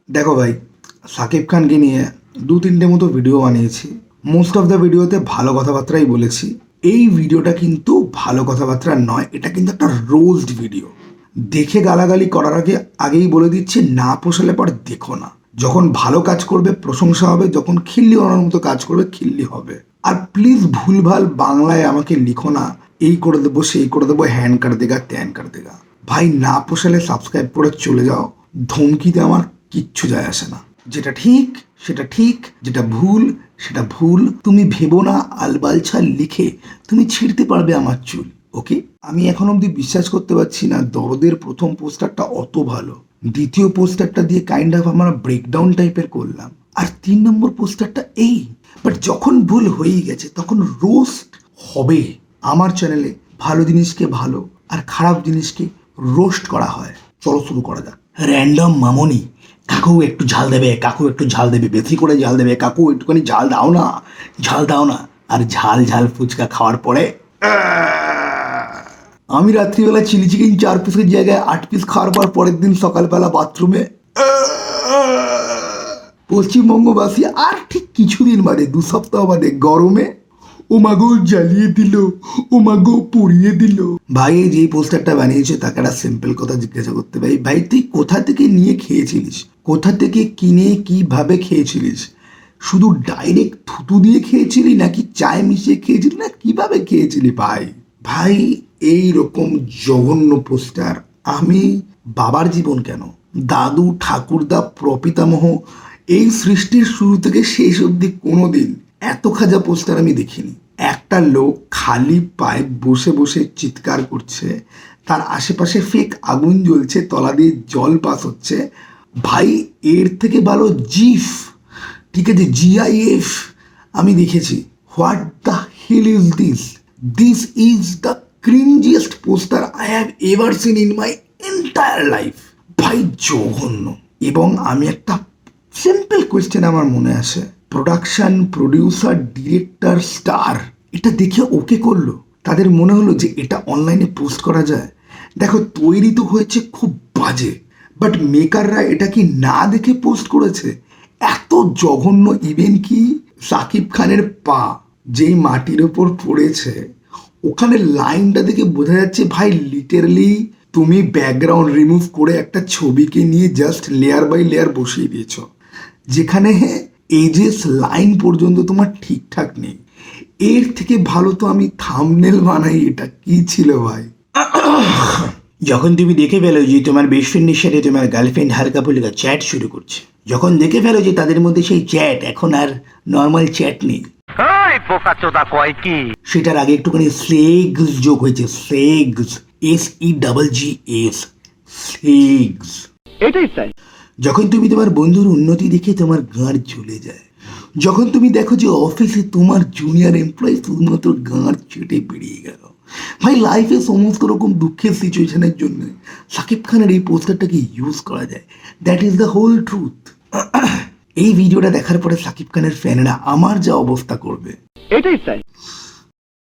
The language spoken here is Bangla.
দেখো ভাই, সাকিব খানকে নিয়ে 2-3টে মতো ভিডিও বানিয়েছি। মোস্ট অফ দ্য ভিডিওতে ভালো কথাবার্তাই বলেছি। এই ভিডিওটা কিন্তু ভালো কথাবার্তা নয়, এটা কিন্তু একটা রোস্ট ভিডিও। দেখে গালাগালি করার আগে আগেই বলে দিচ্ছি, না পোষালে পরে দেখো না। যখন ভালো কাজ করবে প্রশংসা হবে, যখন খিল্লি ওনার মতো কাজ করবে খিল্লি হবে। আর প্লিজ ভুলভাল বাংলায় আমাকে লিখো না, এই করে দেবো সেই করে দেবো, হ্যান কার দেগা ত্যান কার দেগা। ভাই না পোষালে সাবস্ক্রাইব করে চলে যাও। ধমকিতে আমার কিচ্ছু যায় আসে না। যেটা ঠিক সেটা ঠিক, যেটা ভুল সেটা ভুল। তুমি ভেবো না আলবালছা লিখে তুমি ছিঁড়তে পারবে আমার চুল। ওকে, আমি এখন অবধি বিশ্বাস করতে পারছি না দরদের প্রথম পোস্টারটা অত ভালো, দ্বিতীয় পোস্টারটা দিয়ে কাইন্ড অফ আমরা ব্রেকডাউন টাইপের করলাম, আর 3 নম্বর পোস্টারটা এই। বাট যখন ভুল হয়েই গেছে তখন রোস্ট হবে। আমার চ্যানেলে ভালো জিনিসকে ভালো আর খারাপ জিনিসকে রোস্ট করা হয়। চলো শুরু করা যাক। র্যান্ডম মামনি, কাকু একটু ঝাল দেবে, কাকু একটু ঝাল দেবে, বেশি করে ঝাল দেবে, কাকু একটুখানি ঝাল দাও না, ঝাল দাও না। আর ঝাল ঝাল ফুচকা খাওয়ার পরে আমি রাত্রিবেলা চিলি চিকেন 4 পিসের জায়গায় 8 পিস খাওয়ার পর পরের দিন সকালবেলা বাথরুমে পশ্চিমবঙ্গবাসী আর ঠিক কিছুদিন বাদে 2 সপ্তাহ বাদে গরমে ও মাগো জ্বালিয়ে দিল, ও মাগো পুড়িয়ে দিল। ভাই এই যে পোস্টারটা বানিয়েছে তাকে একটা সিম্পল কথা জিজ্ঞাসা করতে ভাই, ভাই তুই কোথা থেকে নিয়ে খেয়েছিলিস, কোথা থেকে কিনে কিভাবে খেয়েছিলিস? শুধু ডাইরেক্ট থুতু দিয়ে খেয়েছিলি নাকি চায় মিশিয়ে খেয়েছিলি, না কিভাবে খেয়েছিলি ভাই? ভাই এই রকম জঘন্য পোস্টার আমি বাবার জীবন কেন, দাদু ঠাকুরদা প্রপিতামহ এই সৃষ্টির শুরু থেকে শেষ অবধি কোনোদিন এত খাজা পোস্টার আমি দেখিনি। একটা লোক খালি পায়ে বসে বসে চিৎকার করছে, তার আশেপাশে ফেক আগুন জ্বলছে, তলা দিয়ে জল পাস হচ্ছে। ভাই এর থেকে ভালো জিফ, ঠিক আছে জিআইএফ আমি দেখেছি। What the hell is this? This is the cringiest poster I have ever seen in my entire life. ভাই জঘন্য। এবং আমি একটা সিম্পল কোয়েশ্চেন আমার মনে আসে, প্রোডাকশন, প্রডিউসার, ডিরেক্টর, স্টার এটা দেখে ওকে করলো, তাদের মনে হলো যে এটা অনলাইনে পোস্ট করা যায়। দেখো তৈরি তো হয়েছে খুব বাজে, বাট মেকাররা এটা কি না দেখে পোস্ট করেছে? এত জঘন্য। ইভেন কি সাকিব খানের পা যেই মাটির ওপর পড়েছে ওখানে লাইনটা দেখে বোঝা যাচ্ছে ভাই লিটারালি তুমি ব্যাকগ্রাউন্ড রিমুভ করে একটা ছবিকে নিয়ে জাস্ট লেয়ার বাই লেয়ার বসিয়ে দিয়েছ, যেখানে এজেস লাইন পর্যন্ত তোমার ঠিকঠাক নেই। এর থেকে ভালো তো আমি থাম্বনেল বানাই। এটা কি ছিল ভাই? যখন তুমি দেখে ফেলো যে তোমার বেস্ট ফ্রেন্ডের সাথে তোমার গার্লফ্রেন্ড হালকা ফুলকা চ্যাট শুরু করছে, যখন দেখে ফেলো যে তাদের মধ্যে সেই চ্যাট এখন আর নর্মাল চ্যাট নেই, সেটার আগে একটুখানি সেগস যোগ হয়েছে, সেগস, SEGGS, সেগস, এটাই তাই। যখন তুমি তোমার বন্ধুর উন্নতি দেখে তোমার গাঁড় জ্বলে যায়, যখন তুমি দেখো যে অফিসে তোমার জুনিয়র এমপ্লয়ি শুধুমাত্র গাঁড় চেটে বেরিয়ে গেল। ভাই লাইফে সমস্ত রকম দুঃখের সিচুয়েশনের জন্য সাকিব খানের এই পোস্টারটাকে ইউজ করা যায়। That is the whole truth. এই ভিডিওটা দেখার পরে সাকিব খানের ফ্যানেরা আমার যা অবস্থা করবে, এটাই তাই।